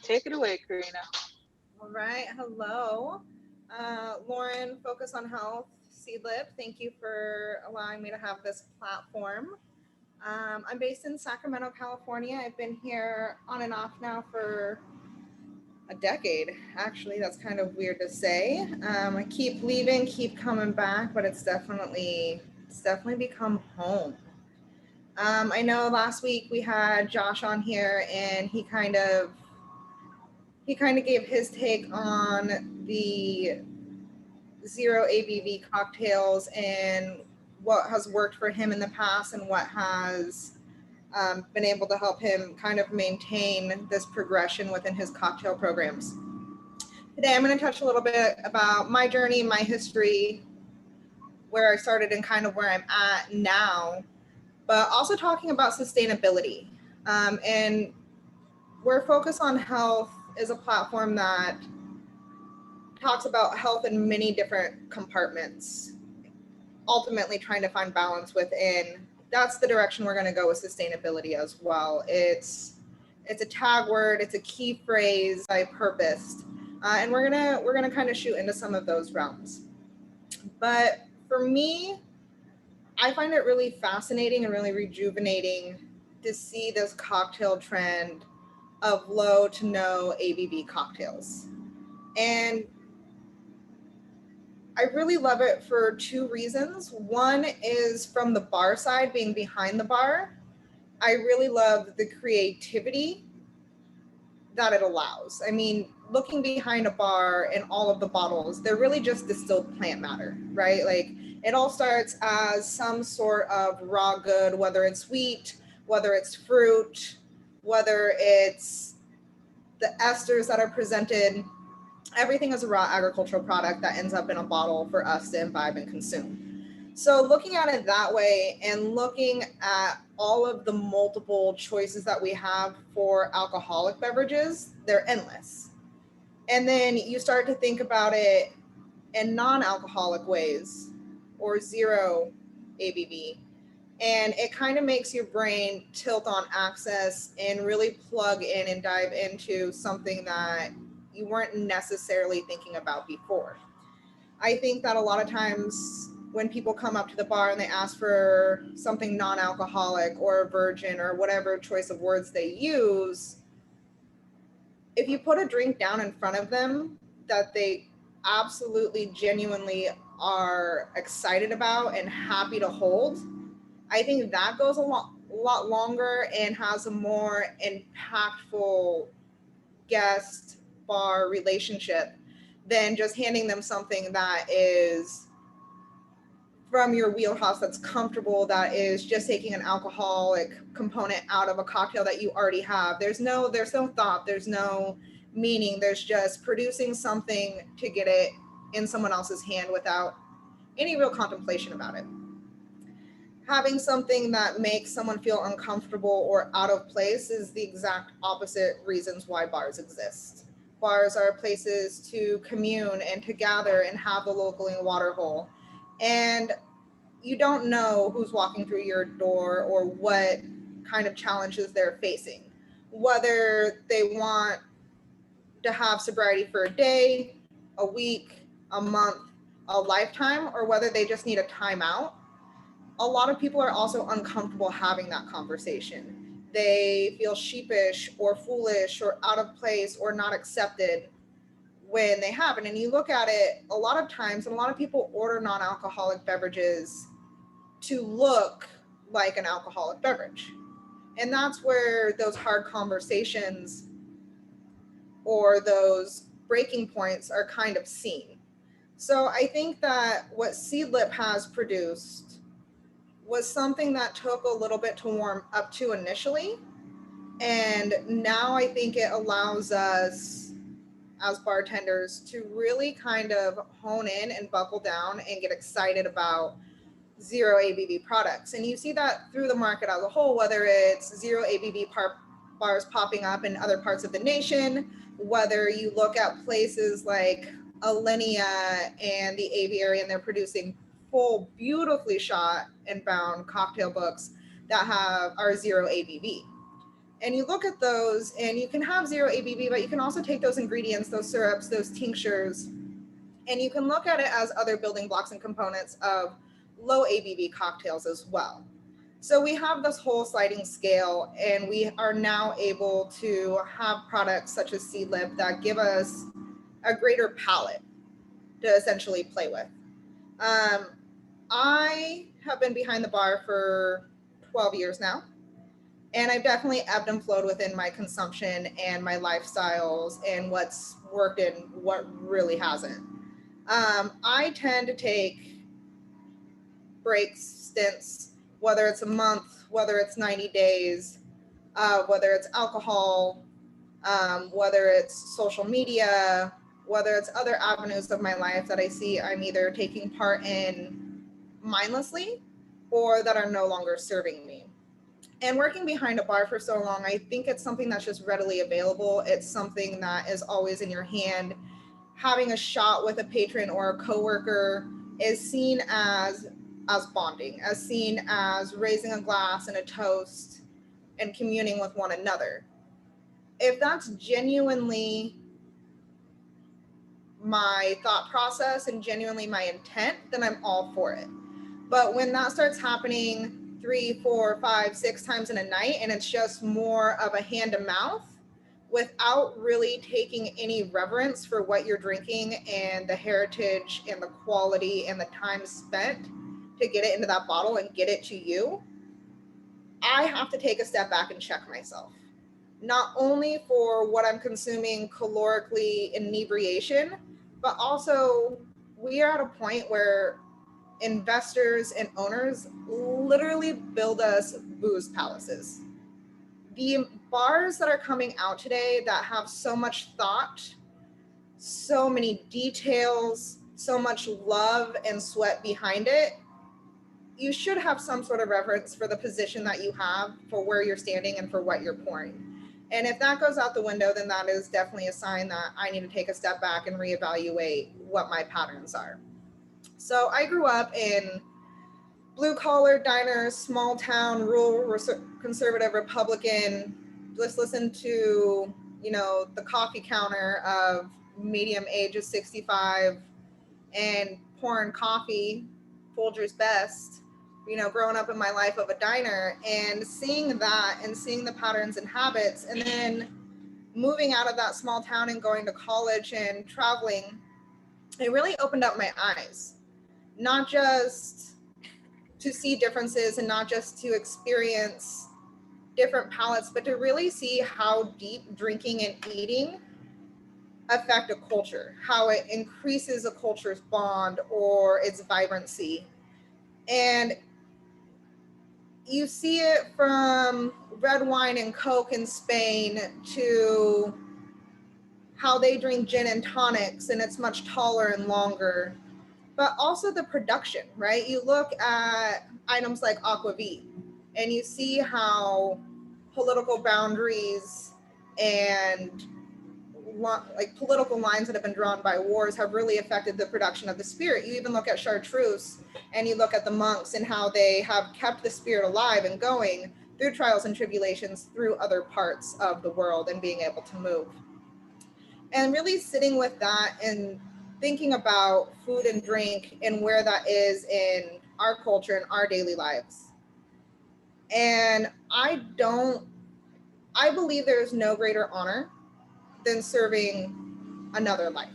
Take it away, Karina. All right. Hello. Lauren, Focus on Health, Seedlip. Thank you for allowing me to have this platform. I'm based in Sacramento, California. I've been here on and off now for a decade. Actually, that's kind of weird to say. I keep leaving, keep coming back, but it's definitely become home. I know last week we had Josh on here, and he kind of gave his take on the zero ABV cocktails and what has worked for him in the past and what has been able to help him kind of maintain this progression within his cocktail programs. Today, I'm going to touch a little bit about my journey, my history, where I started, and kind of where I'm at now, but also talking about sustainability. And where Focus on Health is a platform that talks about health in many different compartments, ultimately trying to find balance within. That's the direction we're going to go with sustainability as well. It's a tag word, it's a key phrase I purposed, and we're gonna kind of shoot into some of those realms. But for me, I find it really fascinating and really rejuvenating to see this cocktail trend of low to no ABV cocktails. And I really love it for two reasons. One is from the bar side, being behind the bar. I really love the creativity that it allows. I mean, looking behind a bar and all of the bottles, they're really just distilled plant matter, right? Like it all starts as some sort of raw good, whether it's wheat, whether it's fruit, whether it's the esters that are presented. Everything is a raw agricultural product that ends up in a bottle for us to imbibe and consume. So, looking at it that way and looking at all of the multiple choices that we have for alcoholic beverages, they're endless. And then you start to think about it in non alcoholic ways or zero ABV. And it kind of makes your brain tilt on access and really plug in and dive into something that you weren't necessarily thinking about before. I think that a lot of times when people come up to the bar and they ask for something non alcoholic or a virgin or whatever choice of words they use, if you put a drink down in front of them that they absolutely genuinely are excited about and happy to hold, I think that goes a lot longer and has a more impactful guest bar relationship than just handing them something that is from your wheelhouse, that's comfortable, that is just taking an alcoholic component out of a cocktail that you already have. There's no thought, there's no meaning, there's just producing something to get it in someone else's hand without any real contemplation about it. Having something that makes someone feel uncomfortable or out of place is the exact opposite reasons why bars exist. Bars are places to commune and to gather and have the local water hole. And you don't know who's walking through your door or what kind of challenges they're facing. Whether they want to have sobriety for a day, a week, a month, a lifetime, or whether they just need a timeout. A lot of people are also uncomfortable having that conversation. They feel sheepish or foolish or out of place or not accepted when they have it. And you look at it a lot of times, and a lot of people order non alcoholic beverages to look like an alcoholic beverage. And that's where those hard conversations or those breaking points are kind of seen. So I think that what Seedlip has produced was something that took a little bit to warm up to initially. And now I think it allows us as bartenders to really kind of hone in and buckle down and get excited about zero ABV products. And you see that through the market as a whole, whether it's zero ABV bars popping up in other parts of the nation, whether you look at places like Alinea and the Aviary, and they're producing full, beautifully shot and bound cocktail books that have our zero ABV. And you look at those and you can have 0 ABV, but you can also take those ingredients, those syrups, those tinctures, and you can look at it as other building blocks and components of low ABV cocktails as well. So we have this whole sliding scale, and we are now able to have products such as Seedlip that give us a greater palette to essentially play with. I have been behind the bar for 12 years now, and I've definitely ebbed and flowed within my consumption and my lifestyles and what's worked and what really hasn't. I tend to take breaks, stints, whether it's a month, whether it's 90 days, whether it's alcohol, whether it's social media, whether it's other avenues of my life that I see I'm either taking part in mindlessly or that are no longer serving me. And working behind a bar for so long, I think it's something that's just readily available. It's something that is always in your hand. Having a shot with a patron or a coworker is seen as bonding, as seen as raising a glass and a toast and communing with one another. If that's genuinely my thought process and genuinely my intent, then I'm all for it. But when that starts happening 3, 4, 5, 6 times in a night, and it's just more of a hand to mouth without really taking any reverence for what you're drinking and the heritage and the quality and the time spent to get it into that bottle and get it to you, I have to take a step back and check myself. Not only for what I'm consuming calorically inebriation, but also we are at a point where investors and owners literally build us booze palaces. The bars that are coming out today that have so much thought, so many details, so much love and sweat behind it, you should have some sort of reverence for the position that you have, for where you're standing, and for what you're pouring. And if that goes out the window, then that is definitely a sign that I need to take a step back and reevaluate what my patterns are. So I grew up in blue collar diners, small town, rural, conservative Republican. Just listen to, the coffee counter of medium age of 65 and pouring coffee, Folgers Best, growing up in my life of a diner and seeing that and seeing the patterns and habits, and then moving out of that small town and going to college and traveling, it really opened up my eyes, not just to see differences and not just to experience different palates, but to really see how deep drinking and eating affect a culture, how it increases a culture's bond or its vibrancy. And you see it from red wine and Coke in Spain to how they drink gin and tonics, and it's much taller and longer. But also the production, right? You look at items like aquavit and you see how political boundaries and like political lines that have been drawn by wars have really affected the production of the spirit. You even look at chartreuse and you look at the monks and how they have kept the spirit alive and going through trials and tribulations through other parts of the world and being able to move. And really sitting with that and thinking about food and drink and where that is in our culture and our daily lives. And I believe there is no greater honor than serving another life.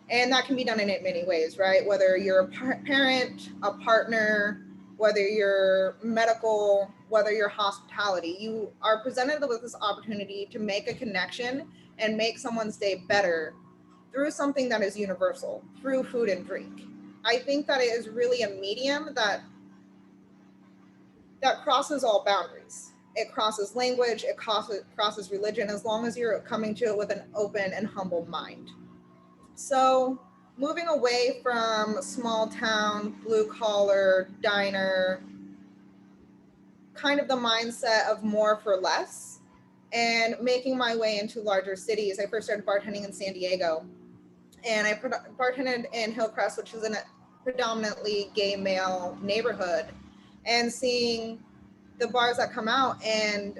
And that can be done in many ways, right? Whether you're a parent, a partner, whether you're medical, whether you're hospitality, you are presented with this opportunity to make a connection and make someone's day better through something that is universal, through food and drink. I think that it is really a medium that crosses all boundaries. It crosses language, it crosses religion, as long as you're coming to it with an open and humble mind. So moving away from small town, blue collar, diner, kind of the mindset of more for less, and making my way into larger cities. I first started bartending in San Diego, and I bartended in Hillcrest, which is in a predominantly gay male neighborhood, and seeing the bars that come out and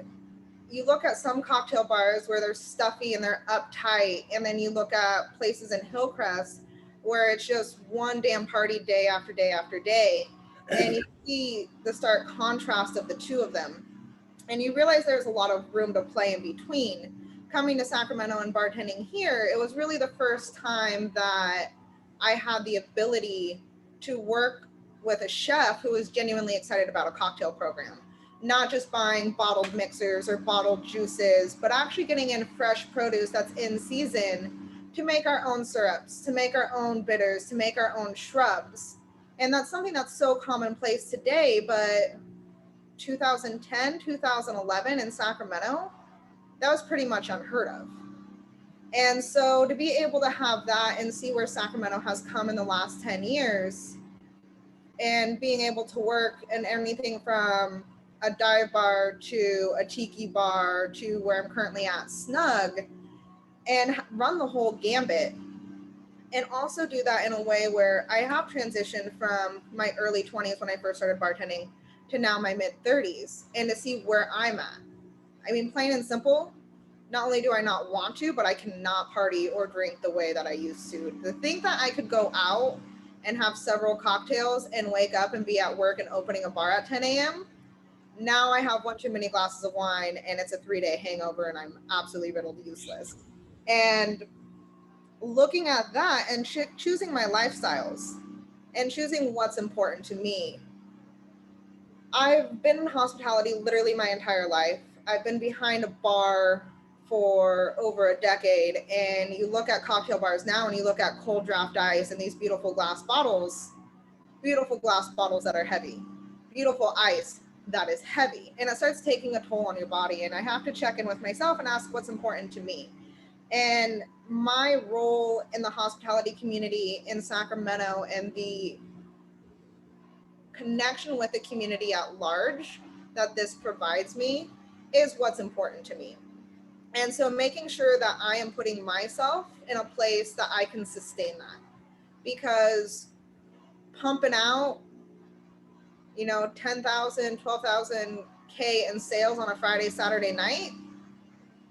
you look at some cocktail bars where they're stuffy and they're uptight, and then you look at places in Hillcrest where it's just one damn party day after day after day, and you see the stark contrast of the two of them, and you realize there's a lot of room to play in between. Coming to Sacramento and bartending here, it was really the first time that I had the ability to work with a chef who was genuinely excited about a cocktail program. Not just buying bottled mixers or bottled juices, but actually getting in fresh produce that's in season to make our own syrups, to make our own bitters, to make our own shrubs. And that's something that's so commonplace today, but 2010, 2011 in Sacramento, that was pretty much unheard of. And so to be able to have that and see where Sacramento has come in the last 10 years, and being able to work in anything from a dive bar to a tiki bar to where I'm currently at, Snug, and run the whole gambit, and also do that in a way where I have transitioned from my early 20s when I first started bartending to now my mid 30s, and to see where I'm at. I mean, plain and simple, not only do I not want to, but I cannot party or drink the way that I used to. To think that I could go out and have several cocktails and wake up and be at work and opening a bar at 10 a.m., now I have one too many glasses of wine and it's a 3-day hangover and I'm absolutely riddled useless. And looking at that and choosing my lifestyles and choosing what's important to me. I've been in hospitality literally my entire life. I've been behind a bar for over a decade, and you look at cocktail bars now and you look at cold draft ice and these beautiful glass bottles that are heavy, beautiful ice that is heavy, and it starts taking a toll on your body. And I have to check in with myself and ask what's important to me. And my role in the hospitality community in Sacramento and the connection with the community at large that this provides me is what's important to me. And so making sure that I am putting myself in a place that I can sustain that. Because pumping out, 10,000, 12,000 K in sales on a Friday, Saturday night,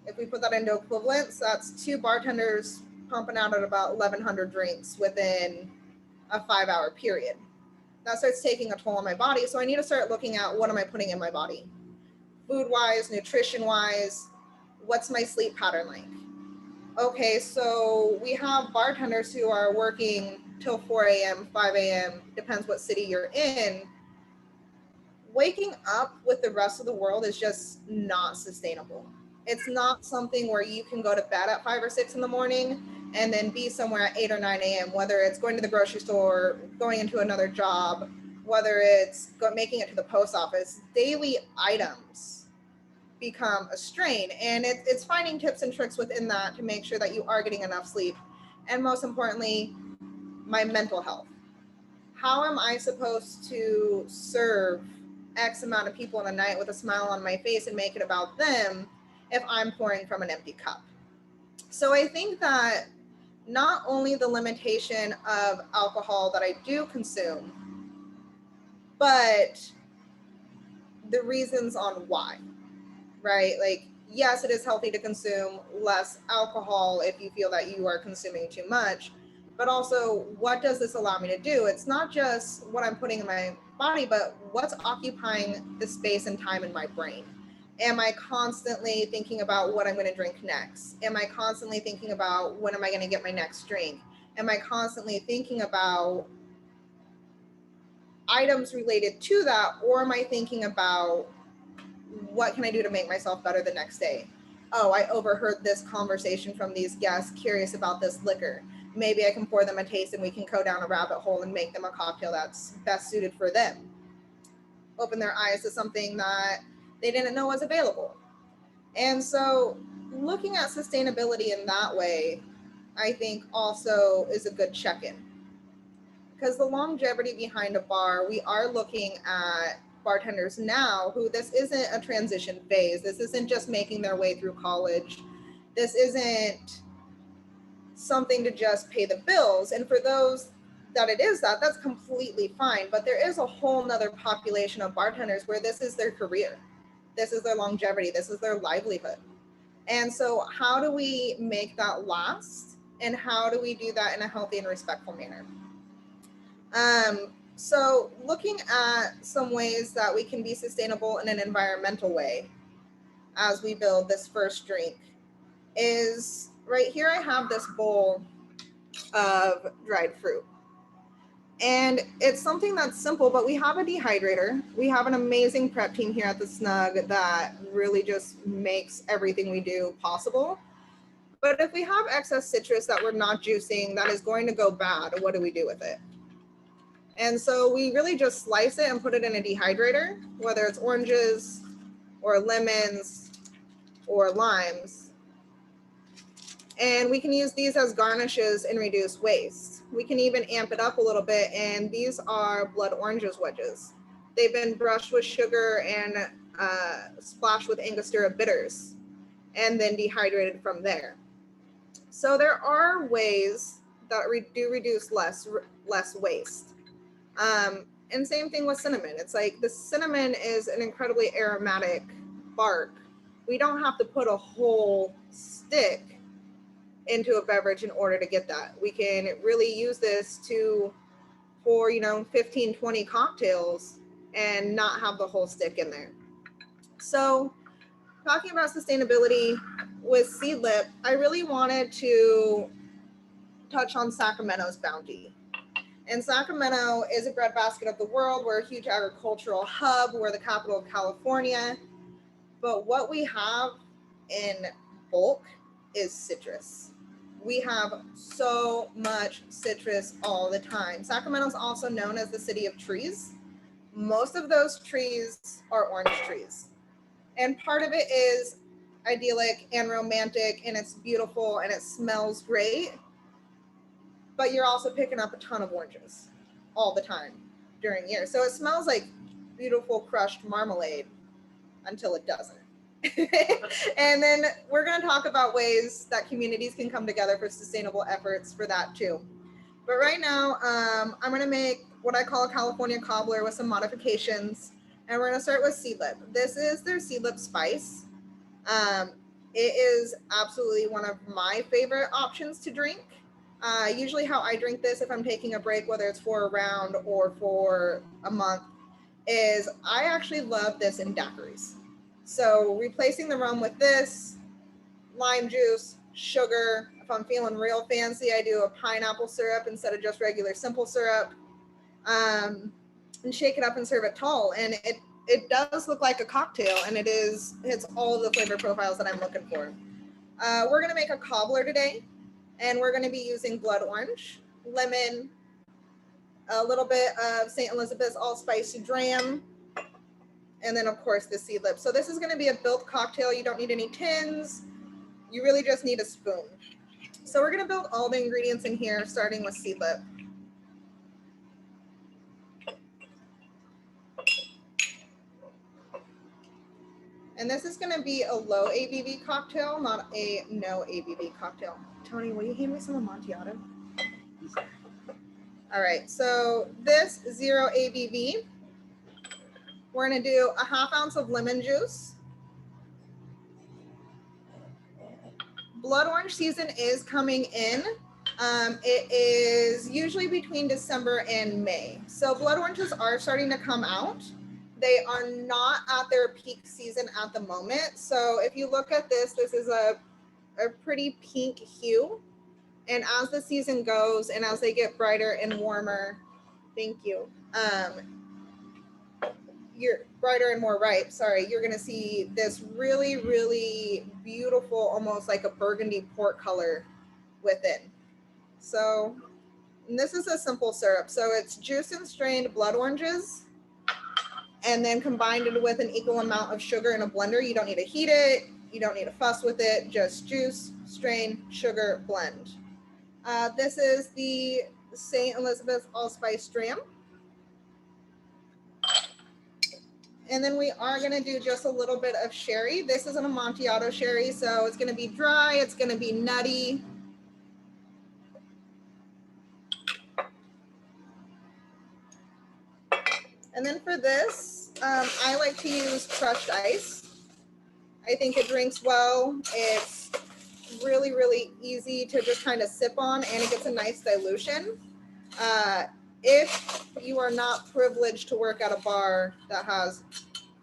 if we put that into equivalents, that's two bartenders pumping out at about 1,100 drinks within a 5-hour period. That starts taking a toll on my body. So I need to start looking at what am I putting in my body? Food-wise, nutrition-wise, what's my sleep pattern like? Okay, so we have bartenders who are working till 4 a.m., 5 a.m., depends what city you're in. Waking up with the rest of the world is just not sustainable. It's not something where you can go to bed at 5 or 6 in the morning and then be somewhere at 8 or 9 a.m., whether it's going to the grocery store, going into another job, whether it's making it to the post office. Daily items become a strain, and it's finding tips and tricks within that to make sure that you are getting enough sleep. And most importantly, my mental health. How am I supposed to serve X amount of people in a night with a smile on my face and make it about them if I'm pouring from an empty cup? So I think that not only the limitation of alcohol that I do consume, but the reasons on why, right? Like, yes, it is healthy to consume less alcohol if you feel that you are consuming too much, but also what does this allow me to do? It's not just what I'm putting in my body, but what's occupying the space and time in my brain. Am I constantly thinking about what I'm going to drink next? Am I constantly thinking about when am I going to get my next drink? Am I constantly thinking about items related to that? Or am I thinking about what can I do to make myself better the next day? Oh, I overheard this conversation from these guests curious about this liquor. Maybe I can pour them a taste and we can go down a rabbit hole and make them a cocktail that's best suited for them. Open their eyes to something that they didn't know was available. And so looking at sustainability in that way, I think also is a good check-in. Because the longevity behind a bar, we are looking at bartenders now who this isn't a transition phase. This isn't just making their way through college. This isn't something to just pay the bills. And for those that it is that's completely fine. But there is a whole nother population of bartenders where this is their career. This is their longevity. This is their livelihood. And so how do we make that last? And how do we do that in a healthy and respectful manner? So looking at some ways that we can be sustainable in an environmental way as we build this first drink is right here. I have this bowl of dried fruit. And it's something that's simple, but we have a dehydrator. We have an amazing prep team here at the Snug that really just makes everything we do possible. But if we have excess citrus that we're not juicing, that is going to go bad, what do we do with it? And so we really just slice it and put it in a dehydrator, whether it's oranges or lemons or limes. And we can use these as garnishes and reduce waste. We can even amp it up a little bit, and these are blood oranges wedges. They've been brushed with sugar and splashed with Angostura bitters, and then dehydrated from there. So there are ways that do reduce less waste. And same thing with cinnamon. It's like the cinnamon is an incredibly aromatic bark. We don't have to put a whole stick into a beverage in order to get that. We can really use this for 15, 20 cocktails and not have the whole stick in there. So talking about sustainability with Seedlip, I really wanted to touch on Sacramento's bounty. And Sacramento is a breadbasket of the world. We're a huge agricultural hub. We're the capital of California. But what we have in bulk is citrus. We have so much citrus all the time. Sacramento is also known as the city of trees. Most of those trees are orange trees. And part of it is idyllic and romantic, and it's beautiful and it smells great. But you're also picking up a ton of oranges all the time during the year. So it smells like beautiful crushed marmalade until it doesn't. And then we're going to talk about ways that communities can come together for sustainable efforts for that too. But right now, I'm going to make what I call a California cobbler with some modifications. And we're going to start with Seedlip. This is their Seedlip spice. It is absolutely one of my favorite options to drink. Usually how I drink this if I'm taking a break, whether it's for a round or for a month, is I actually love this in daiquiris. So replacing the rum with this, lime juice, sugar. If I'm feeling real fancy, I do a pineapple syrup instead of just regular simple syrup, and shake it up and serve it tall. And it does look like a cocktail, and it's all of the flavor profiles that I'm looking for. We're going to make a cobbler today. And we're going to be using blood orange, lemon, a little bit of St. Elizabeth's allspice dram, and then, of course, the Seedlip. So this is going to be a built cocktail. You don't need any tins. You really just need a spoon. So we're going to build all the ingredients in here, starting with Seedlip. And this is going to be a low ABV cocktail, not a no ABV cocktail. Tony, will you hand me some Amontillado? All right, so this 0 ABV, we're going to do a ½ ounce of lemon juice. Blood orange season is coming in. It is usually between December and May. So blood oranges are starting to come out. They are not at their peak season at the moment. So if you look at this, this is a pretty pink hue. And as the season goes and as they get brighter and warmer, thank you, you're brighter and more ripe, you're gonna see this really, really beautiful, almost like a burgundy port color within. So, and this is a simple syrup. So it's juiced and strained blood oranges and then combined it with an equal amount of sugar in a blender. You don't need to heat it. You don't need to fuss with it. Just juice, strain, sugar, blend. This is the St. Elizabeth's allspice dram. And then we are going to do just a little bit of sherry. This is an Amontillado sherry, so it's going to be dry. It's going to be nutty. And then for this, I like to use crushed ice. I think it drinks well. It's really, really easy to just kind of sip on, and it gets a nice dilution. If you are not privileged to work at a bar that has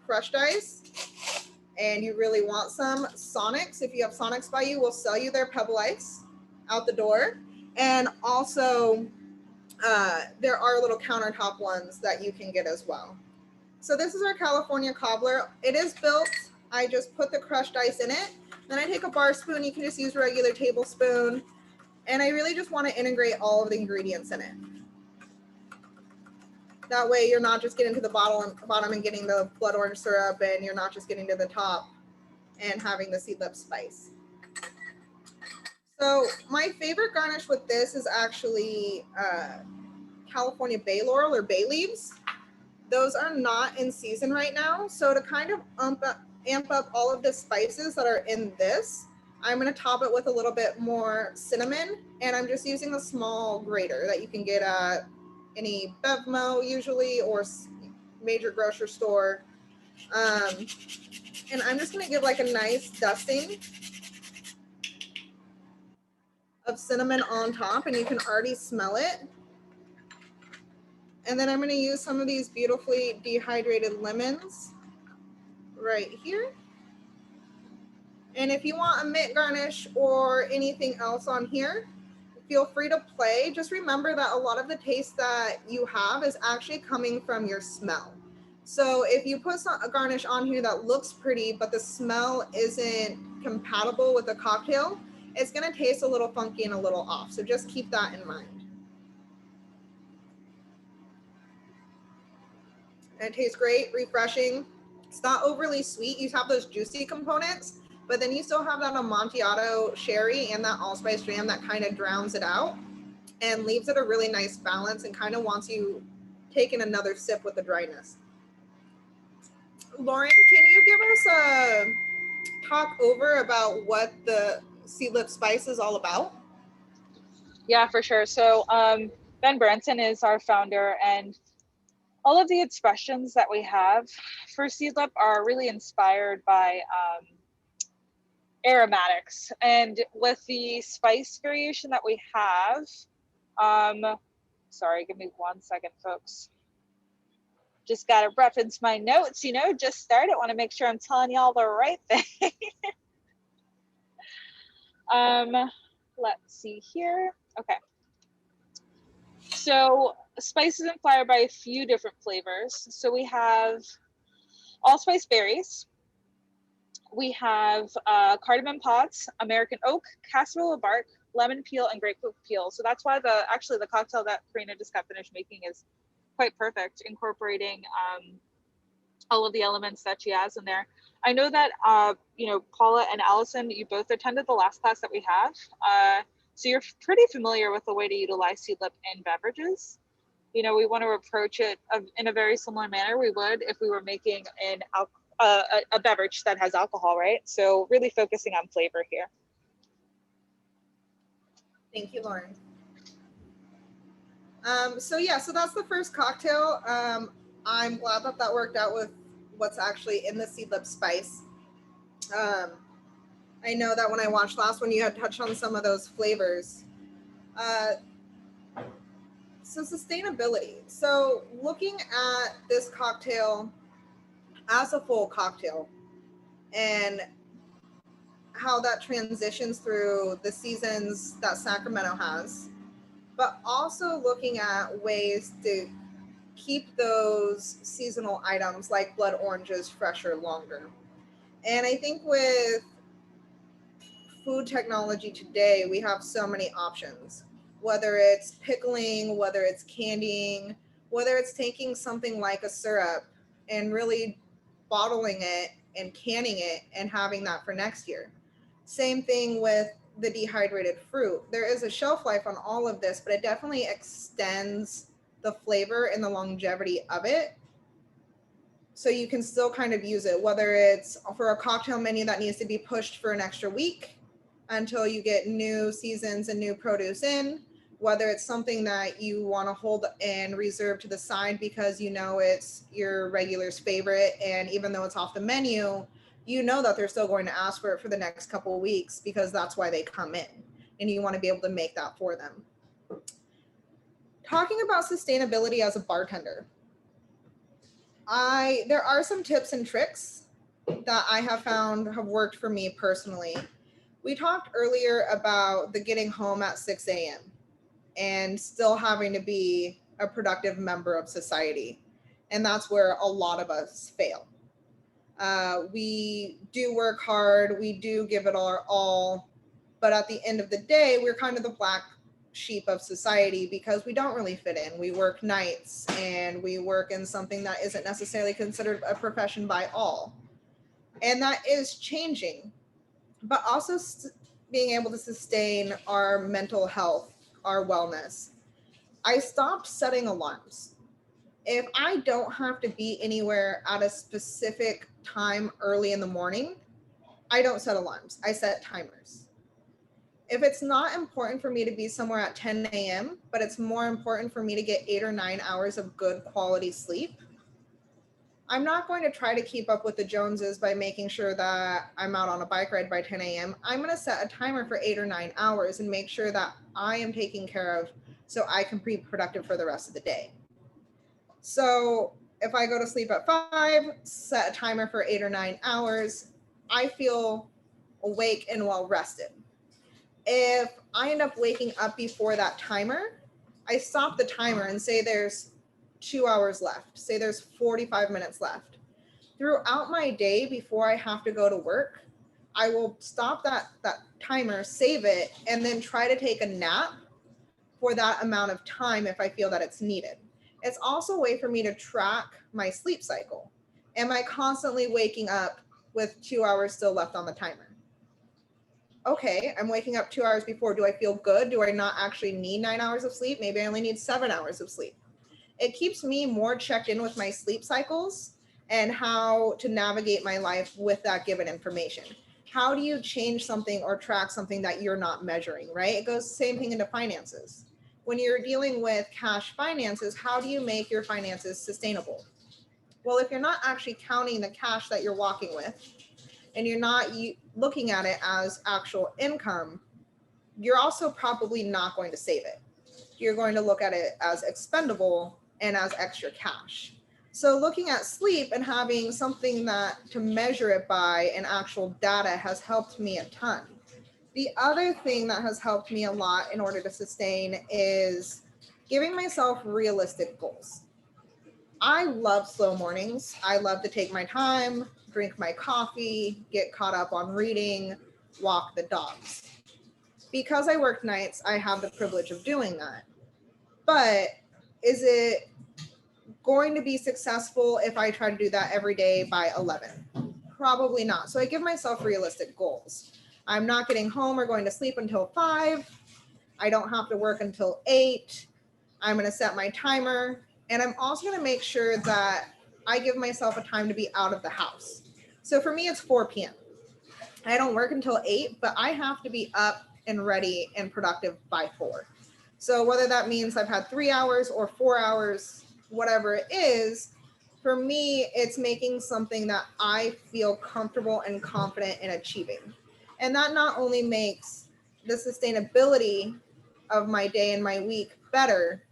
crushed ice and you really want some, Sonics, if you have Sonics by you, will sell you their Pebble Ice out the door. And also, there are little countertop ones that you can get as well. So this is our California cobbler. It is built. I just put the crushed ice in it. Then I take a bar spoon. You can just use a regular tablespoon. And I really just want to integrate all of the ingredients in it. That way you're not just getting to the bottom and getting the blood orange syrup, and you're not just getting to the top and having the Seedlip spice. So my favorite garnish with this is actually California bay laurel or bay leaves. Those are not in season right now. So to kind of amp up all of the spices that are in this, I'm going to top it with a little bit more cinnamon, and I'm just using a small grater that you can get at any Bevmo usually, or major grocery store. And I'm just going to give like a nice dusting of cinnamon on top, and you can already smell it. And then I'm going to use some of these beautifully dehydrated lemons right here. And if you want a mint garnish or anything else on here, feel free to play. Just remember that a lot of the taste that you have is actually coming from your smell. So if you put a garnish on here that looks pretty, but the smell isn't compatible with the cocktail, it's going to taste a little funky and a little off. So just keep that in mind. And it tastes great, refreshing. It's not overly sweet. You have those juicy components, but then you still have that Amontillado sherry and that allspice jam that kind of drowns it out and leaves it a really nice balance and kind of wants you taking another sip with the dryness. Lauren, can you give us a talk over about what the Seedlip spice is all about? Yeah, for sure. So Ben Branson is our founder, and all of the expressions that we have for Seedlip are really inspired by aromatics. And with the spice variation that we have, sorry, give me 1 second, folks. Just got to reference my notes, just started. Want to make sure I'm telling y'all the right thing. Let's see here. Okay. So spice is inspired by a few different flavors. So we have allspice berries. We have cardamom pods, American oak, casserole bark, lemon peel, and grapefruit peel. So that's why the cocktail that Karina just got finished making is quite perfect, incorporating all of the elements that she has in there. I know that Paula and Allison, you both attended the last class that we have, so you're pretty familiar with the way to utilize Seedlip in beverages. We want to approach it in a very similar manner we would if we were making a beverage that has alcohol, right? So really focusing on flavor here. Thank you, Lauren. So that's the first cocktail. I'm glad that worked out with what's actually in the Seedlip spice. I know that when I watched last one, you had touched on some of those flavors. So sustainability. So looking at this cocktail as a full cocktail and how that transitions through the seasons that Sacramento has, but also looking at ways to keep those seasonal items like blood oranges fresher longer. And I think with food technology today, we have so many options, whether it's pickling, whether it's candying, whether it's taking something like a syrup and really bottling it and canning it and having that for next year. Same thing with the dehydrated fruit. There is a shelf life on all of this, but it definitely extends the flavor and the longevity of it. So you can still kind of use it, whether it's for a cocktail menu that needs to be pushed for an extra week until you get new seasons and new produce in, whether it's something that you want to hold and reserve to the side because it's your regular's favorite, and even though it's off the menu, you know that they're still going to ask for it for the next couple of weeks because that's why they come in, and you want to be able to make that for them. Talking about sustainability as a bartender, there are some tips and tricks that I have found have worked for me personally. We talked earlier about the getting home at 6 a.m. and still having to be a productive member of society. And that's where a lot of us fail. We do work hard, we do give it our all, but at the end of the day, we're kind of the black sheep of society because we don't really fit in. We work nights and we work in something that isn't necessarily considered a profession by all. And that is changing, but also being able to sustain our mental health, our wellness. I stopped setting alarms. If I don't have to be anywhere at a specific time early in the morning, I don't set alarms. I set timers. If it's not important for me to be somewhere at 10 a.m., but it's more important for me to get 8 or 9 hours of good quality sleep, I'm not going to try to keep up with the Joneses by making sure that I'm out on a bike ride by 10 a.m. I'm going to set a timer for 8 or 9 hours and make sure that I am taken care of so I can be productive for the rest of the day. So if I go to sleep at 5, set a timer for 8 or 9 hours, I feel awake and well rested. If I end up waking up before that timer, I stop the timer and say there's 2 hours left, say there's 45 minutes left. Throughout my day before I have to go to work, I will stop that timer, save it, and then try to take a nap for that amount of time if I feel that it's needed. It's also a way for me to track my sleep cycle. Am I constantly waking up with 2 hours still left on the timer? Okay, I'm waking up 2 hours before. Do I feel good? Do I not actually need 9 hours of sleep? Maybe I only need 7 hours of sleep. It keeps me more checked in with my sleep cycles and how to navigate my life with that given information. How do you change something or track something that you're not measuring, right? It goes the same thing into finances. When you're dealing with cash finances, how do you make your finances sustainable? Well, if you're not actually counting the cash that you're walking with and you're not looking at it as actual income, you're also probably not going to save it. You're going to look at it as expendable and as extra cash. So looking at sleep and having something that to measure it by and actual data has helped me a ton. The other thing that has helped me a lot in order to sustain is giving myself realistic goals. I love slow mornings. I love to take my time, drink my coffee, get caught up on reading, walk the dogs. Because I work nights, I have the privilege of doing that. But is it going to be successful if I try to do that every day by 11? Probably not. So I give myself realistic goals. I'm not getting home or going to sleep until 5. I don't have to work until 8. I'm going to set my timer. And I'm also going to make sure that I give myself a time to be out of the house. So for me, it's 4 p.m. I don't work until 8, but I have to be up and ready and productive by 4. So whether that means I've had 3 hours or 4 hours, whatever it is, for me, it's making something that I feel comfortable and confident in achieving. And that not only makes the sustainability of my day and my week better,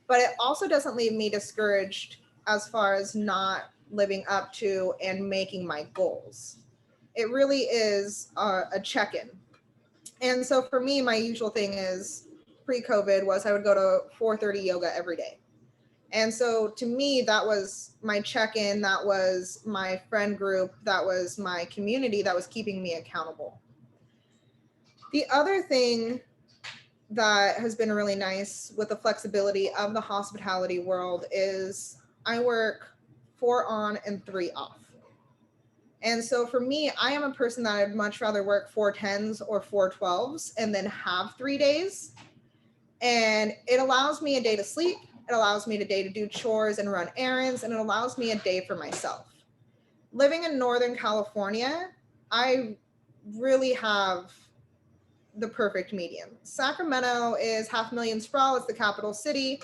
but it also doesn't leave me discouraged as far as not living up to and making my goals. It really is a check-in. And so for me, my usual thing is pre-COVID was I would go to 4:30 yoga every day. And so to me, that was my check-in, that was my friend group, that was my community that was keeping me accountable. The other thing that has been really nice with the flexibility of the hospitality world is I work 4 on and 3 off. And so for me, I am a person that I'd much rather work 4 10s or 4 12s and then have 3 days. And it allows me a day to sleep. It allows me a day to do chores and run errands. And it allows me a day for myself. Living in Northern California, I really have the perfect medium. Sacramento is 500,000 sprawl. It's the capital city.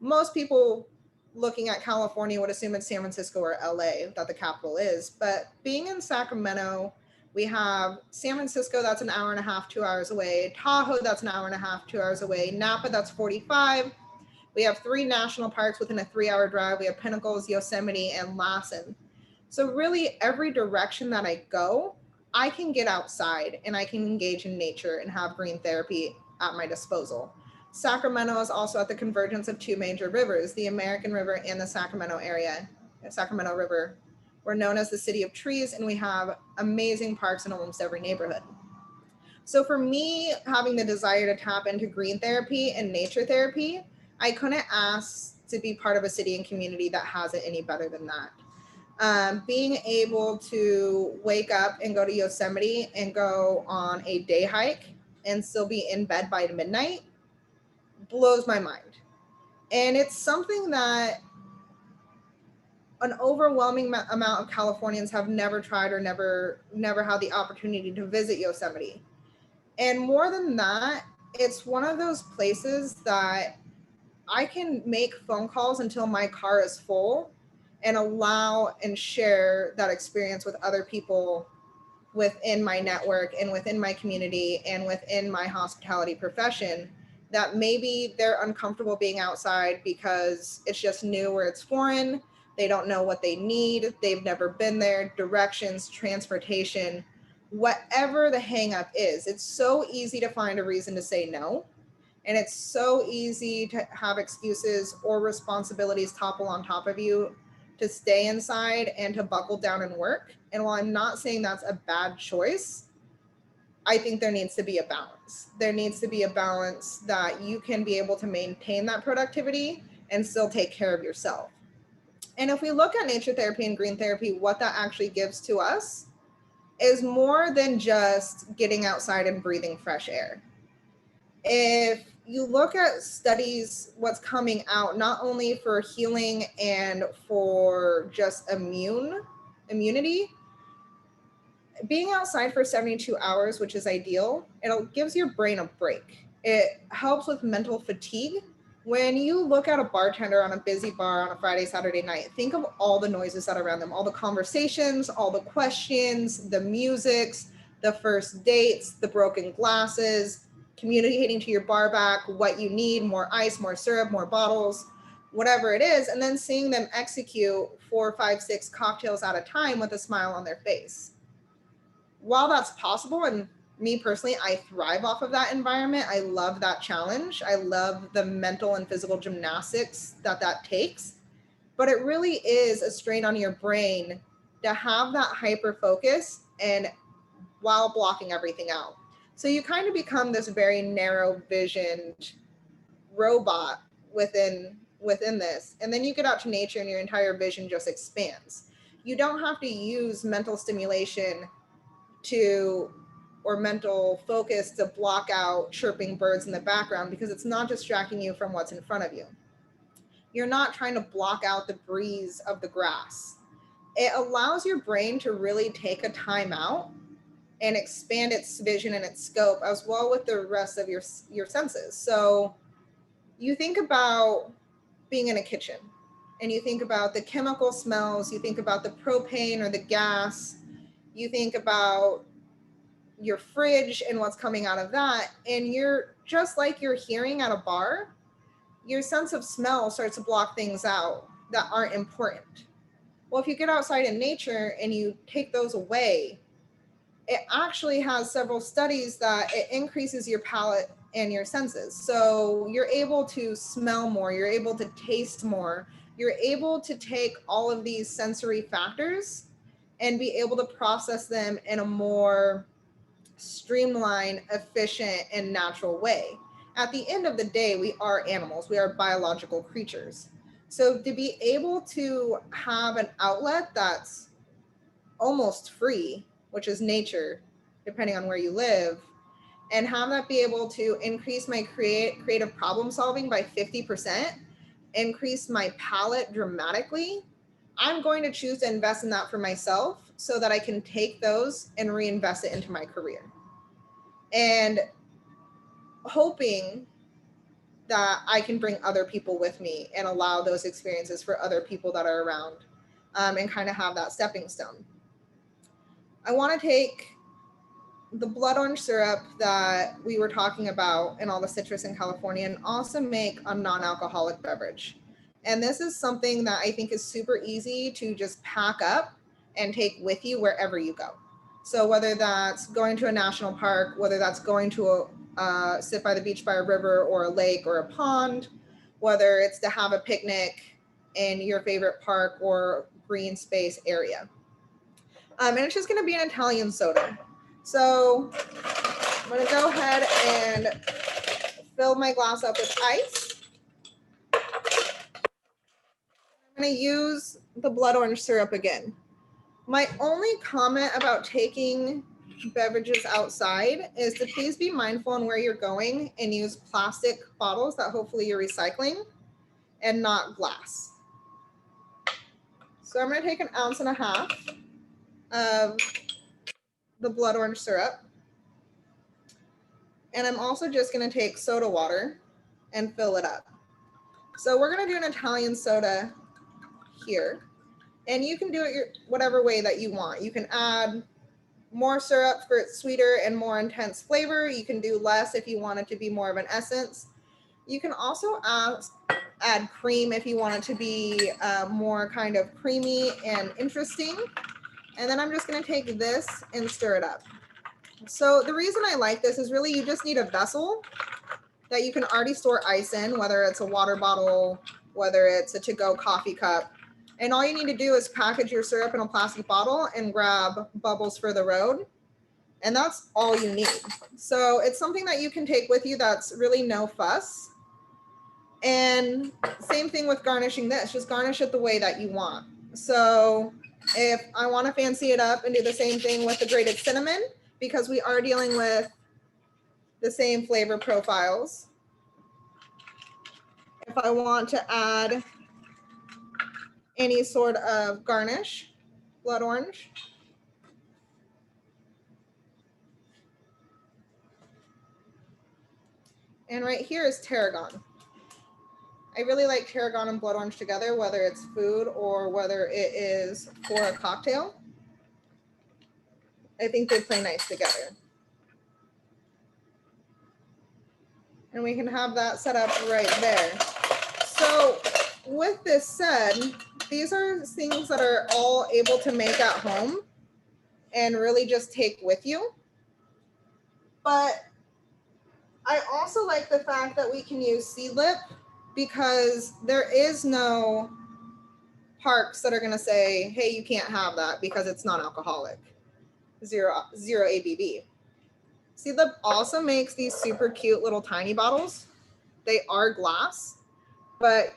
Most people looking at California would assume it's San Francisco or LA that the capital is. But being in Sacramento, we have San Francisco, that's an hour and a half, 2 hours away. Tahoe, that's an hour and a half, 2 hours away. Napa, that's 45. We have 3 national parks within a 3-hour drive. We have Pinnacles, Yosemite, and Lassen. So really every direction that I go, I can get outside and I can engage in nature and have green therapy at my disposal. Sacramento is also at the convergence of 2 major rivers, the American River and the Sacramento area, Sacramento River. We're known as the city of trees, and we have amazing parks in almost every neighborhood. So for me, having the desire to tap into green therapy and nature therapy, I couldn't ask to be part of a city and community that has it any better than that. Being able to wake up and go to Yosemite and go on a day hike and still be in bed by midnight blows my mind. And it's something that an overwhelming amount of Californians have never tried or never had the opportunity to visit Yosemite. And more than that, it's one of those places that I can make phone calls until my car is full and allow and share that experience with other people within my network and within my community and within my hospitality profession, that maybe they're uncomfortable being outside because it's just new or it's foreign. They don't know what they need. They've never been there. Directions, transportation, whatever the hang up is, it's so easy to find a reason to say no. And it's so easy to have excuses or responsibilities topple on top of you to stay inside and to buckle down and work. And while I'm not saying that's a bad choice, I think there needs to be a balance. There needs to be a balance that you can be able to maintain that productivity and still take care of yourself. And if we look at nature therapy and green therapy, what that actually gives to us is more than just getting outside and breathing fresh air. If you look at studies, what's coming out, not only for healing and for just immunity, being outside for 72 hours, which is ideal, it gives your brain a break. It helps with mental fatigue. When you look at a bartender on a busy bar on a Friday, Saturday night, think of all the noises that are around them, all the conversations, all the questions, the musics, the first dates, the broken glasses, communicating to your bar back what you need, more ice, more syrup, more bottles, whatever it is, and then seeing them execute 4, 5, 6 cocktails at a time with a smile on their face. While that's possible, and me personally, I thrive off of that environment. I love that challenge. I love the mental and physical gymnastics that takes. But it really is a strain on your brain to have that hyper focus and while blocking everything out. So you kind of become this very narrow visioned robot within this. And then you get out to nature and your entire vision just expands. You don't have to use mental stimulation or mental focus to block out chirping birds in the background, because it's not distracting you from what's in front of you. You're not trying to block out the breeze of the grass. It allows your brain to really take a time out and expand its vision and its scope, as well with the rest of your senses. So you think about being in a kitchen and you think about the chemical smells, you think about the propane or the gas, you think about your fridge and what's coming out of that. And you're just like you're hearing at a bar, your sense of smell starts to block things out that aren't important. Well, if you get outside in nature and you take those away, it actually has several studies that it increases your palate and your senses. So you're able to smell more, you're able to taste more, you're able to take all of these sensory factors and be able to process them in a more streamlined, efficient, and natural way. At the end of the day, we are animals, we are biological creatures. So to be able to have an outlet that's almost free, which is nature, depending on where you live, and have that be able to increase my creative problem solving by 50%, increase my palate dramatically, I'm going to choose to invest in that for myself so that I can take those and reinvest it into my career. And hoping that I can bring other people with me and allow those experiences for other people that are around, and kind of have that stepping stone. I want to take the blood orange syrup that we were talking about and all the citrus in California and also make a non-alcoholic beverage. And this is something that I think is super easy to just pack up and take with you wherever you go. So whether that's going to a national park, whether that's going to sit by the beach by a river or a lake or a pond, whether it's to have a picnic in your favorite park or green space area. And it's just going to be an Italian soda. So I'm going to go ahead and fill my glass up with ice. I'm going to use the blood orange syrup again. My only comment about taking beverages outside is to please be mindful on where you're going and use plastic bottles that hopefully you're recycling and not glass. So I'm going to take 1.5 ounces of the blood orange syrup. And I'm also just going to take soda water and fill it up. So we're going to do an Italian soda here. And you can do it whatever way that you want. You can add more syrup for its sweeter and more intense flavor. You can do less if you want it to be more of an essence. You can also add cream if you want it to be more kind of creamy and interesting. And then I'm just going to take this and stir it up. So the reason I like this is really you just need a vessel that you can already store ice in, whether it's a water bottle, whether it's a to-go coffee cup. And all you need to do is package your syrup in a plastic bottle and grab bubbles for the road. And that's all you need. So it's something that you can take with you that's really no fuss. And same thing with garnishing this, just garnish it the way that you want. So if I want to fancy it up and do the same thing with the grated cinnamon, because we are dealing with the same flavor profiles. If I want to add any sort of garnish, blood orange. And right here is tarragon. I really like tarragon and blood orange together, whether it's food or whether it is for a cocktail. I think they play nice together. And we can have that set up right there. So with this said, these are things that are all able to make at home and really just take with you. But I also like the fact that we can use Seedlip because there is no parks that are going to say, hey, you can't have that because it's non-alcoholic, zero ABV. Seedlip also makes these super cute little tiny bottles. They are glass, but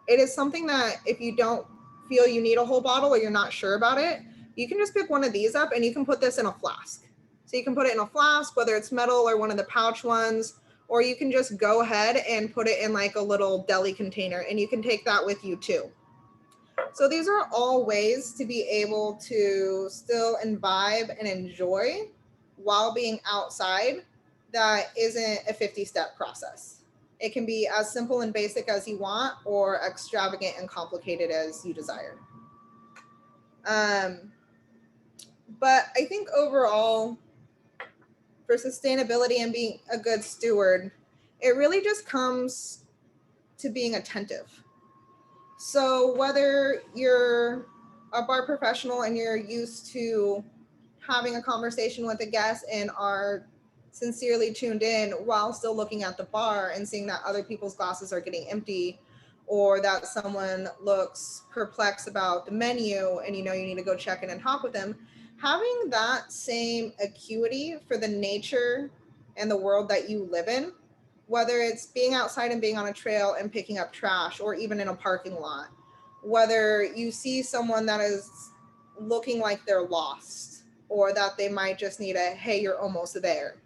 it is something that if you don't feel you need a whole bottle or you're not sure about it, you can just pick one of these up and you can put this in a flask. So you can put it in a flask, whether it's metal or one of the pouch ones, or you can just go ahead and put it in like a little deli container and you can take that with you too. So these are all ways to be able to still imbibe and enjoy while being outside that isn't a 50-step process. It can be as simple and basic as you want or extravagant and complicated as you desire. But I think overall, for sustainability and being a good steward, it really just comes to being attentive. So whether you're a bar professional and you're used to having a conversation with a guest and are sincerely tuned in while still looking at the bar and seeing that other people's glasses are getting empty, or that someone looks perplexed about the menu and you know you need to go check in and talk with them, having that same acuity for the nature and the world that you live in, whether it's being outside and being on a trail and picking up trash, or even in a parking lot, whether you see someone that is looking like they're lost, or that they might just need a, hey, you're almost there.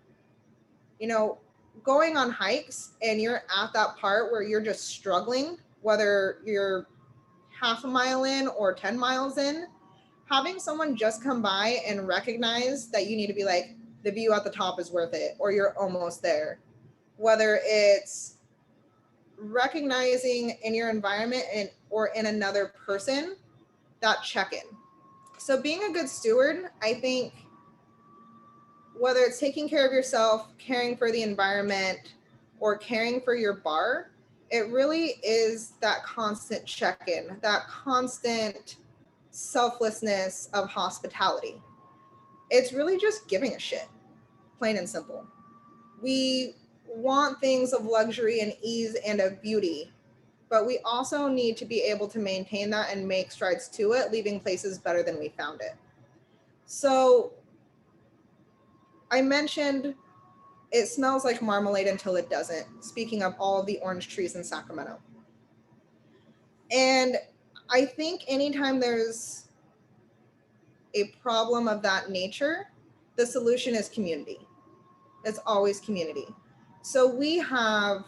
You know, going on hikes and you're at that part where you're just struggling, whether you're half a mile in or 10 miles in, having someone just come by and recognize that you need to be like, the view at the top is worth it, or you're almost there. Whether it's recognizing in your environment and or in another person that check-in. So being a good steward, I think, whether it's taking care of yourself, caring for the environment, or caring for your bar, it really is that constant check-in, that constant selflessness of hospitality. It's really just giving a shit, plain and simple. We want things of luxury and ease and of beauty, but we also need to be able to maintain that and make strides to it, leaving places better than we found it. So I mentioned it smells like marmalade until it doesn't, speaking of all of the orange trees in Sacramento. And I think anytime there's a problem of that nature, the solution is community. It's always community. So we have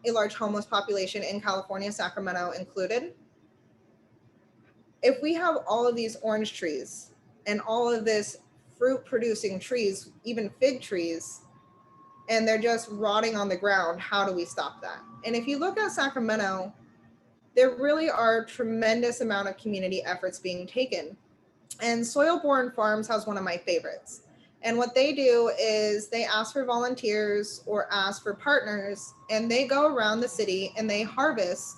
a large homeless population in California, Sacramento included. If we have all of these orange trees and all of this fruit producing trees, even fig trees, and they're just rotting on the ground, how do we stop that? And if you look at Sacramento, there really are tremendous amount of community efforts being taken. And Soil Born Farms has one of my favorites. And what they do is they ask for volunteers or ask for partners, and they go around the city and they harvest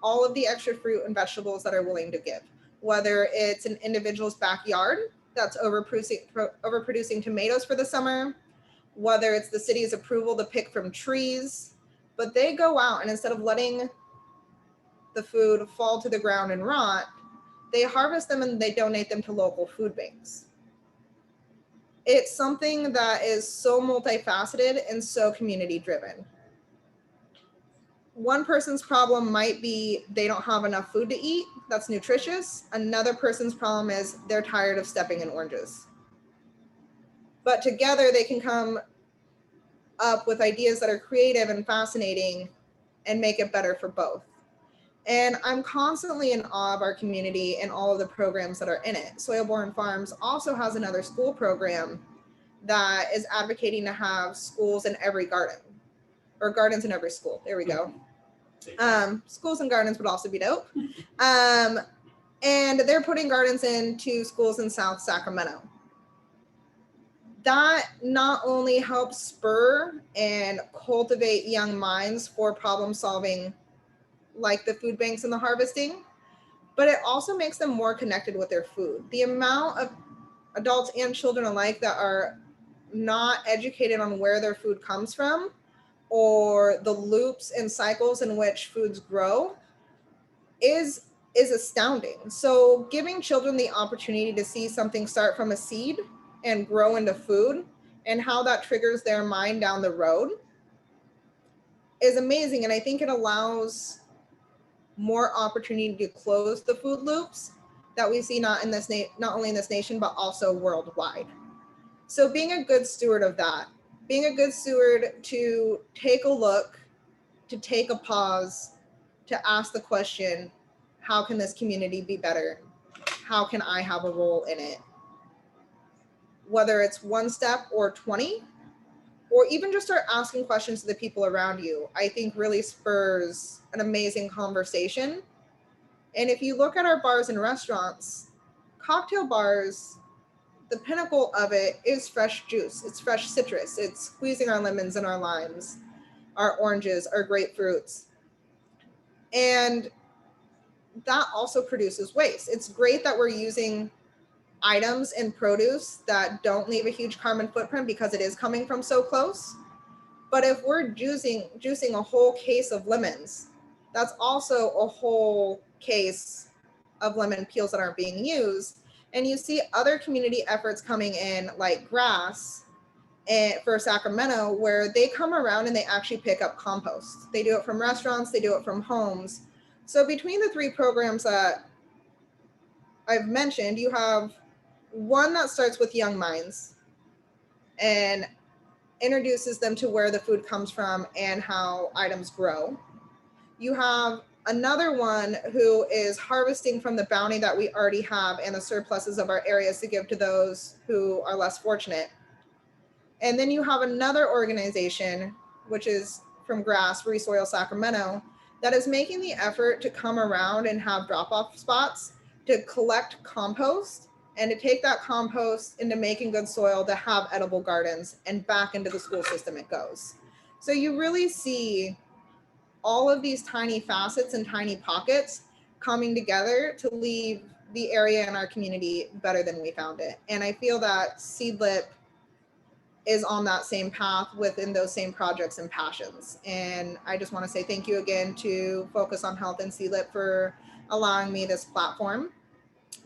all of the extra fruit and vegetables that are willing to give. Whether it's an individual's backyard that's overproducing tomatoes for the summer, whether it's the city's approval to pick from trees, but they go out and instead of letting the food fall to the ground and rot, they harvest them and they donate them to local food banks. It's something that is so multifaceted and so community driven. One person's problem might be they don't have enough food to eat that's nutritious. Another person's problem is they're tired of stepping in oranges. But together they can come up with ideas that are creative and fascinating and make it better for both. And I'm constantly in awe of our community and all of the programs that are in it. Soil Born Farms also has another school program that is advocating to have schools in every garden, or gardens in every school. There we go. Schools and gardens would also be dope. And they're putting gardens into schools in South Sacramento. That not only helps spur and cultivate young minds for problem solving, like the food banks and the harvesting, but it also makes them more connected with their food. The amount of adults and children alike that are not educated on where their food comes from or the loops and cycles in which foods grow is astounding. So giving children the opportunity to see something start from a seed and grow into food and how that triggers their mind down the road is amazing. And I think it allows more opportunity to close the food loops that we see not only in this nation, but also worldwide. So being a good steward of that, being a good steward to take a look, to take a pause, to ask the question, how can this community be better? How can I have a role in it? Whether it's one step or 20, or even just start asking questions to the people around you, I think really spurs an amazing conversation. And if you look at our bars and restaurants, cocktail bars, the pinnacle of it is fresh juice. It's fresh citrus. It's squeezing our lemons and our limes, our oranges, our grapefruits. And that also produces waste. It's great that we're using items and produce that don't leave a huge carbon footprint because it is coming from so close. But if we're juicing a whole case of lemons, that's also a whole case of lemon peels that aren't being used. And you see other community efforts coming in like Grass for Sacramento, where they come around and they actually pick up compost. They do it from restaurants, they do it from homes. So between the three programs that I've mentioned, you have one that starts with young minds and introduces them to where the food comes from and how items grow. You have another one who is harvesting from the bounty that we already have and the surpluses of our areas to give to those who are less fortunate. And then you have another organization, which is from Grass Resoil Sacramento that is making the effort to come around and have drop-off spots to collect compost and to take that compost into making good soil to have edible gardens, and back into the school system it goes. So you really see all of these tiny facets and tiny pockets coming together to leave the area in our community better than we found it. And I feel that Seedlip is on that same path within those same projects and passions. And I just want to say thank you again to Focus on Health and Seedlip for allowing me this platform.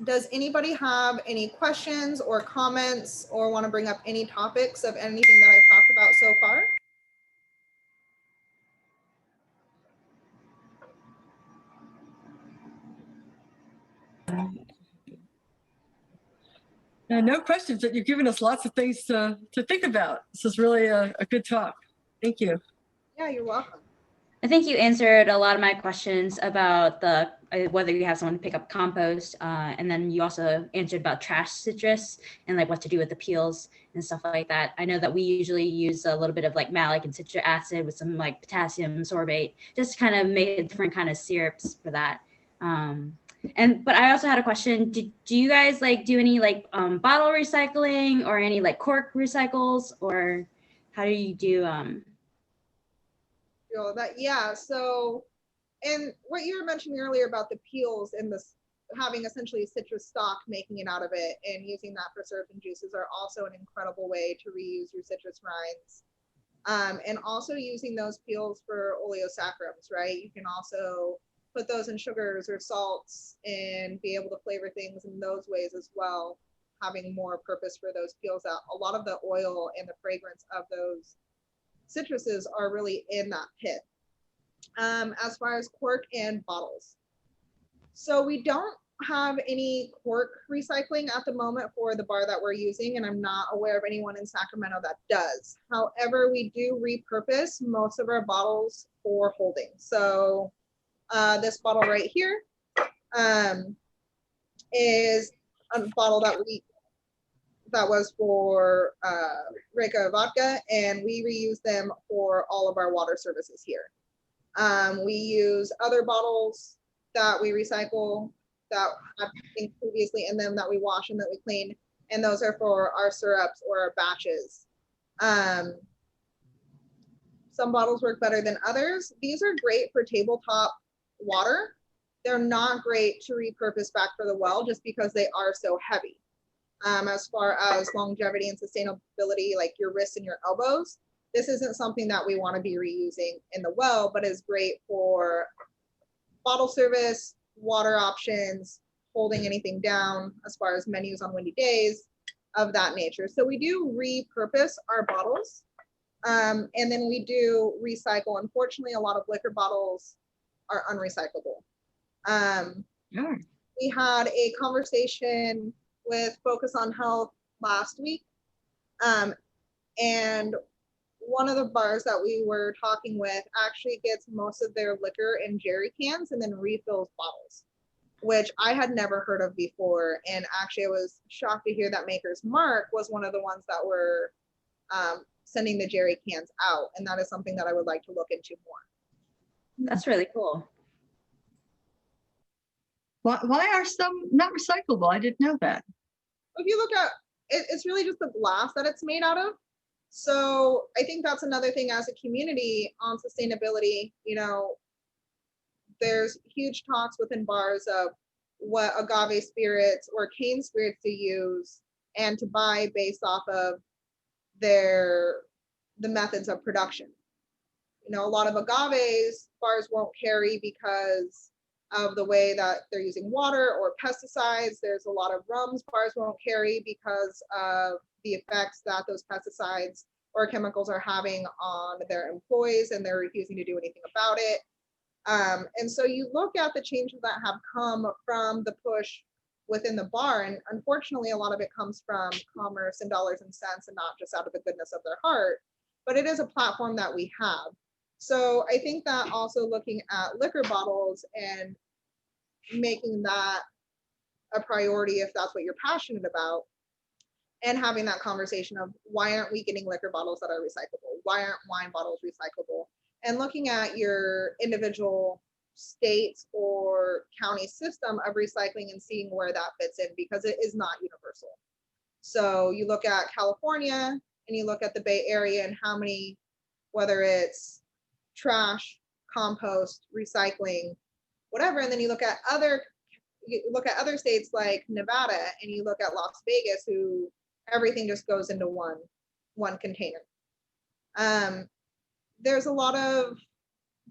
Does anybody have any questions or comments or want to bring up any topics of anything that I've talked about so far? No questions. You've given us lots of things to think about. This is really a good talk. Thank you. Yeah, you're welcome. I think you answered a lot of my questions about the whether you have someone to pick up compost, and then you also answered about trash citrus and like what to do with the peels and stuff like that. I know that we usually use a little bit of like malic and citric acid with some like potassium sorbate, just to kind of make different kind of syrups for that. But I also had a question. Do you guys like do any like bottle recycling or any like cork recycles, or how do you do Yeah, so, and what you were mentioning earlier about the peels and this having essentially citrus stock, making it out of it and using that for syrup and juices are also an incredible way to reuse your citrus rinds. And also using those peels for oleosaccharides, right? You can also put those in sugars or salts and be able to flavor things in those ways as well, having more purpose for those peels out. A lot of the oil and the fragrance of those citruses are really in that pit. As far as cork and bottles, so we don't have any cork recycling at the moment for the bar that we're using, and I'm not aware of anyone in Sacramento that does. However, we do repurpose most of our bottles for holding. So this bottle right here is a bottle that was for Reka vodka, and we reuse them for all of our water services here. We use other bottles that we recycle that have things previously in them that we wash and that we clean, and those are for our syrups or our batches. Some bottles work better than others. These are great for tabletop water. They're not great to repurpose back for the well just because they are so heavy. As far as longevity and sustainability, like your wrists and your elbows, this isn't something that we want to be reusing in the well, but is great for bottle service, water options, holding anything down as far as menus on windy days, of that nature. So we do repurpose our bottles, and then we do recycle. Unfortunately, a lot of liquor bottles are unrecyclable. We had a conversation with Focus on Health last week, and one of the bars that we were talking with actually gets most of their liquor in jerry cans and then refills bottles, which I had never heard of before. And actually I was shocked to hear that Maker's Mark was one of the ones that were sending the jerry cans out, and that is something that I would like to look into more. That's really cool. Why are some not recyclable? I didn't know that. If you look at it, it's really just the glass that it's made out of. So I think that's another thing as a community on sustainability. You know, there's huge talks within bars of what agave spirits or cane spirits to use and to buy based off of the methods of production. You know, a lot of agaves bars won't carry because of the way that they're using water or pesticides. There's a lot of rums bars won't carry because of the effects that those pesticides or chemicals are having on their employees, and they're refusing to do anything about it. And so you look at the changes that have come from the push within the bar, and unfortunately, a lot of it comes from commerce and dollars and cents and not just out of the goodness of their heart, but it is a platform that we have. So I think that also looking at liquor bottles and making that a priority if that's what you're passionate about, and having that conversation of why aren't we getting liquor bottles that are recyclable? Why aren't wine bottles recyclable? and looking at your individual states or county system of recycling and seeing where that fits in, because it is not universal. So you look at California and you look at the Bay Area and how many, whether it's trash, compost, recycling, whatever, and then you look at other states like Nevada, and you look at Las Vegas, who everything just goes into one container. There's a lot of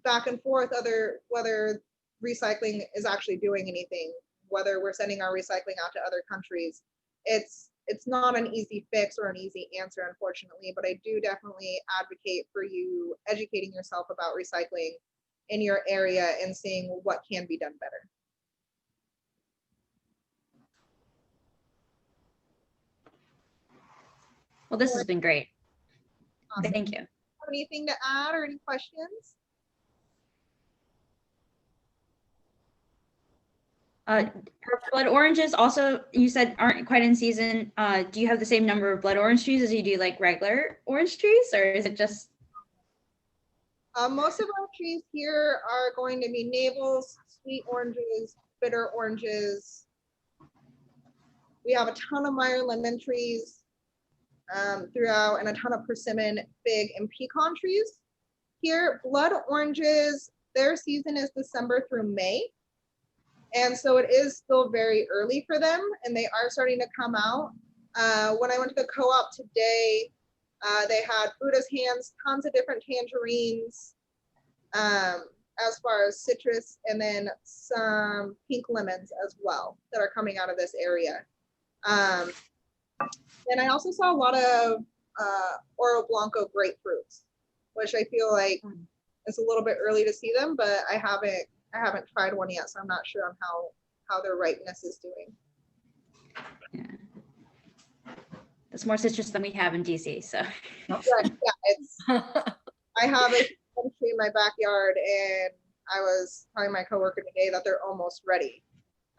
back and forth whether recycling is actually doing anything, whether we're sending our recycling out to other countries. It's not an easy fix or an easy answer, unfortunately, but I do definitely advocate for you educating yourself about recycling in your area and seeing what can be done better. Well, this has been great. Awesome. Thank you. Have anything to add or any questions? Blood oranges also, you said, aren't quite in season. Do you have the same number of blood orange trees as you do like regular orange trees, or is it just? Most of our trees here are going to be navels, sweet oranges, bitter oranges. We have a ton of Meyer lemon trees throughout, and a ton of persimmon, fig, and pecan trees. Here, blood oranges, their season is December through May. And so it is still very early for them, and they are starting to come out. When I went to the co-op today, they had Buddha's hands, tons of different tangerines, as far as citrus, and then some pink lemons as well that are coming out of this area. And I also saw a lot of Oro Blanco grapefruits, which I feel like it's a little bit early to see them, but I haven't tried one yet, so I'm not sure on how their ripeness is doing. Yeah. That's more citrus than we have in DC, so. Right, yeah, I have a tree in my backyard, and I was telling my coworker today that they're almost ready.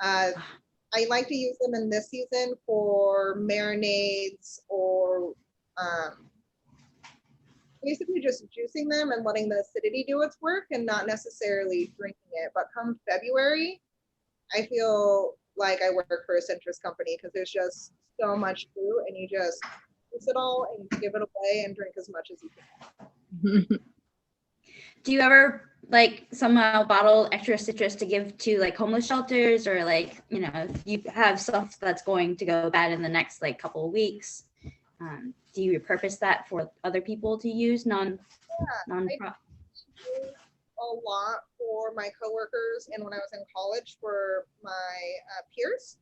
I like to use them in this season for marinades or basically just juicing them and letting the acidity do its work and not necessarily drinking it. But come February, I feel like I work for a citrus company because there's just so much fruit, and you just juice it all and give it away and drink as much as you can. Do you ever like somehow bottle extra citrus to give to like homeless shelters, or like, you know, if you have stuff that's going to go bad in the next like couple of weeks, do you repurpose that for other people to use non I do a lot for my coworkers, and when I was in college for my peers.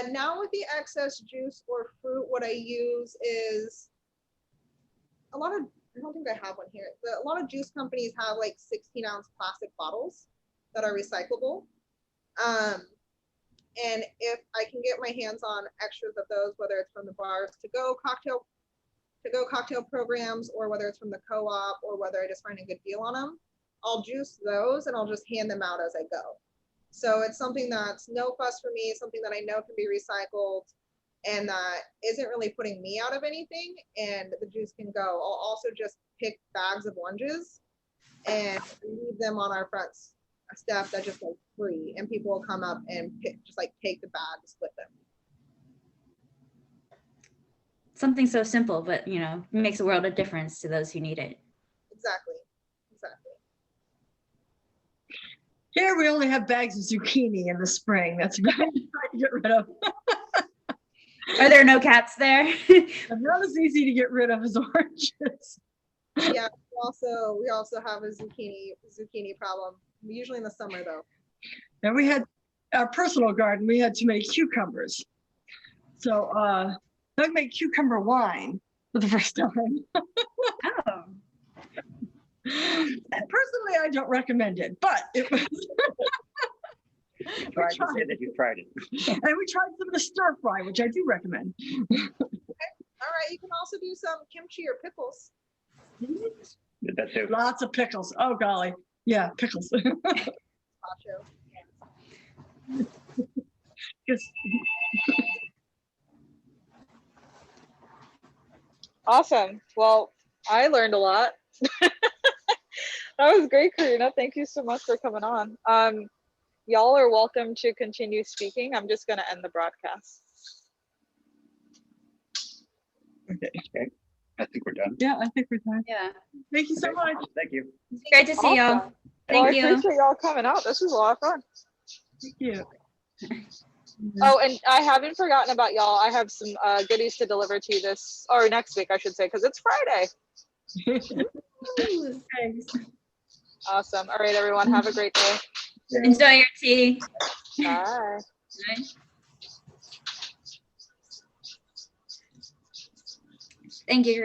Now with the excess juice or fruit, what I use is a lot of, I don't think I have one here. A lot of juice companies have like 16-ounce plastic bottles that are recyclable. And if I can get my hands on extras of those, whether it's from the bars to go cocktail programs, or whether it's from the co-op, or whether I just find a good deal on them, I'll juice those and I'll just hand them out as I go. So it's something that's no fuss for me, something that I know can be recycled, and that isn't really putting me out of anything, and the juice can go. I'll also just pick bags of oranges and leave them on our front step that just like free, and people will come up and just like take the bag, split them. something so simple, but you know, makes a world of difference to those who need it. Exactly. Here we only have bags of zucchini in the spring. That's very hard to get rid of. Are there no cats there? Not as easy to get rid of as oranges. Yeah, we also have a zucchini problem, usually in the summer though. And we had our personal garden, we had too many cucumbers. So Doug made cucumber wine for the first time. Oh. Personally, I don't recommend it, but it was. Try to say that you tried it. And we tried some of the stir fry, which I do recommend. Okay. All right, you can also do some kimchi or pickles. Did that too. Lots of pickles. Oh golly, yeah, pickles. Gotcha. Yes. Awesome. Well, I learned a lot. That was great, Karina. Thank you so much for coming on. Y'all are welcome to continue speaking. I'm just going to end the broadcast. Okay. I think we're done. Yeah, I think we're done. Yeah. Thank you so Okay. much. Thank you. Great to see y'all. Awesome. Thank Well, you. I appreciate y'all coming out. This was a lot of fun. Thank you. Oh, and I haven't forgotten about y'all. I have some goodies to deliver to you this, or next week, I should say, because it's Friday. Thanks. Awesome. All right, everyone. Have a great day. Enjoy your tea. Bye. Bye. Thank you.